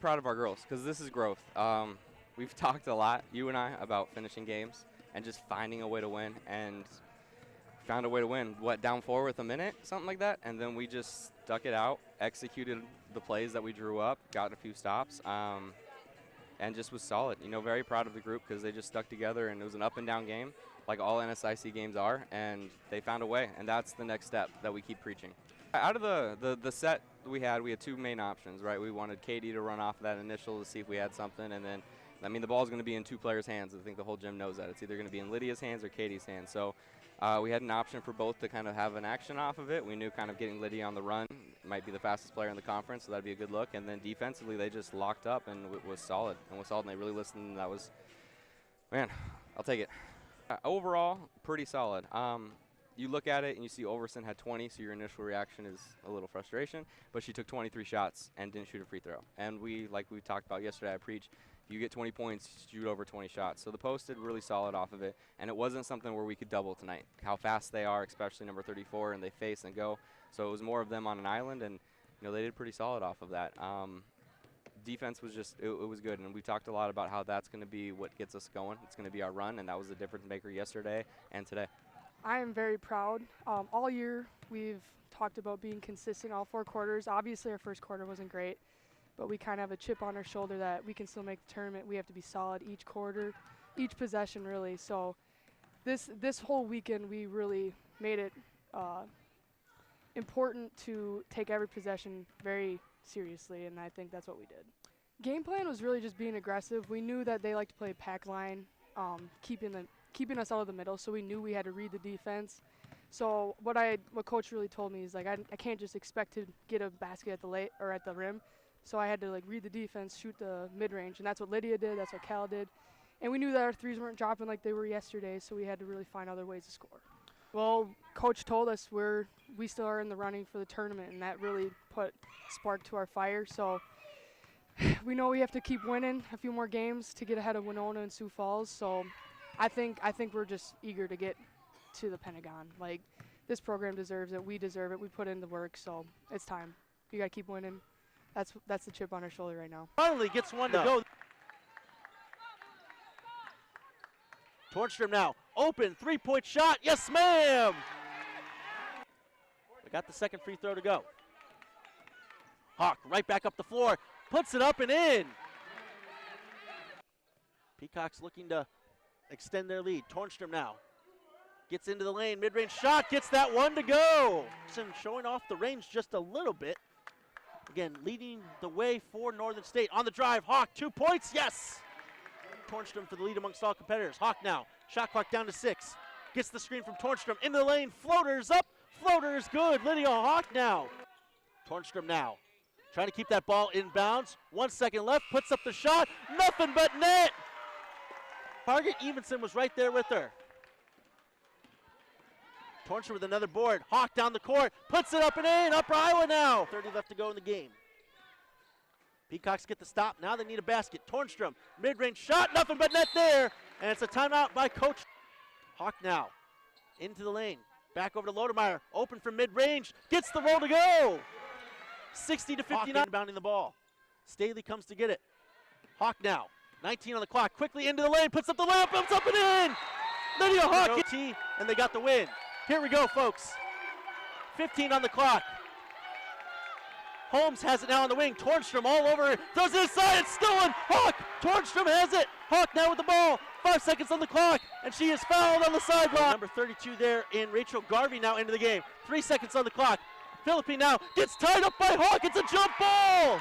proud of our girls because this is growth. We've talked a lot, you and I, about finishing games and just finding a way to win, and found a way to win. What, down 4 with a minute, something like that? And then we just stuck it out, executed the plays that we drew up, got a few stops, and just was solid. You know, very proud of the group because they just stuck together, and it was an up and down game like all NSIC games are, and they found a way, and that's the next step that we keep preaching. Out of the set we had 2 main options, right? We wanted Katie to run off of that initial to see if we had something, and then, I mean, the ball's going to be in 2 players' hands. I think the whole gym knows that. It's either going to be in Lydia's hands or Katie's hands. So we had an option for both to kind of have an action off of it. We knew kind of getting Lydia on the run might be the fastest player in the conference, so that'd be a good look. And then defensively, they just locked up and was solid. And they really listened. And that was, man, I'll take it. Overall, pretty solid. You look at it and you see Overson had 20, so your initial reaction is a little frustration, but she took 23 shots and didn't shoot a free throw. And like we talked about yesterday, I preach, you get 20 points, shoot over 20 shots. So the post did really solid off of it, and it wasn't something where we could double tonight. How fast they are, especially number 34, and they face and go. So it was more of them on an island, and you know they did pretty solid off of that. Defense was just, it was good, and we talked a lot about how that's going to be what gets us going. It's going to be our run, and that was the difference maker yesterday and today. I am very proud. All year we've talked about being consistent all 4 quarters. Obviously our first quarter wasn't great, but we kind of have a chip on our shoulder that we can still make the tournament. We have to be solid each quarter, each possession really. So this whole weekend we really made it important to take every possession very seriously, and I think that's what we did. Game plan was really just being aggressive. We knew that they like to play pack line, keeping us out of the middle, so we knew we had to read the defense. So what coach really told me is like I can't just expect to get a basket at the rim. So I had to like read the defense, shoot the mid-range, and that's what Lydia did, that's what Cal did. And we knew that our threes weren't dropping like they were yesterday, so we had to really find other ways to score. Well, coach told us we still are in the running for the tournament, and that really put spark to our fire. So we know we have to keep winning a few more games to get ahead of Winona and Sioux Falls. So I think we're just eager to get to the Pentagon. Like, this program deserves it. We deserve it. We put in the work, so it's time. You got to keep winning. That's the chip on our shoulder right now. Finally gets one to go. Tornstrom now, open, 3-point shot. Yes, ma'am. We got the second free throw to go. Hawk right back up the floor, puts it up and in. Peacocks looking to extend their lead. Tornstrom now gets into the lane, mid-range shot, gets that one to go. Showing off the range just a little bit. Again, leading the way for Northern State. On the drive, Hawk, 2 points, yes! Tornstrom for the lead amongst all competitors. Hawk now, shot clock down to 6. Gets the screen from Tornstrom, into the lane, floaters up, floater is good. Lydia Hawk now. Tornstrom now, trying to keep that ball in bounds. 1 second left, puts up the shot, nothing but net! Target Evenson was right there with her. Tornstrom with another board. Hawk down the court, puts it up and in. Upper Iowa now. 30 left to go in the game. Peacocks get the stop. Now they need a basket. Tornstrom, mid-range shot, nothing but net there. And it's a timeout by Coach. Hawk now into the lane. Back over to Lodemeyer. Open from mid-range. Gets the roll to go. 60 to 59. Inbounding the ball. Staley comes to get it. Hawk now. 19 on the clock. Quickly into the lane. Puts up the layup. Bumps up and in. Lydia Hawk. And they got the win. Here we go, folks. 15 on the clock. Holmes has it now on the wing. Tornstrom all over it. Throws it inside. It's stolen. Hawk. Tornstrom has it. Hawk now with the ball. 5 seconds on the clock. And she is fouled on the sideline. Number 32 there in Rachel Garvey now into the game. 3 seconds on the clock. Philippine now gets tied up by Hawk. It's a jump ball.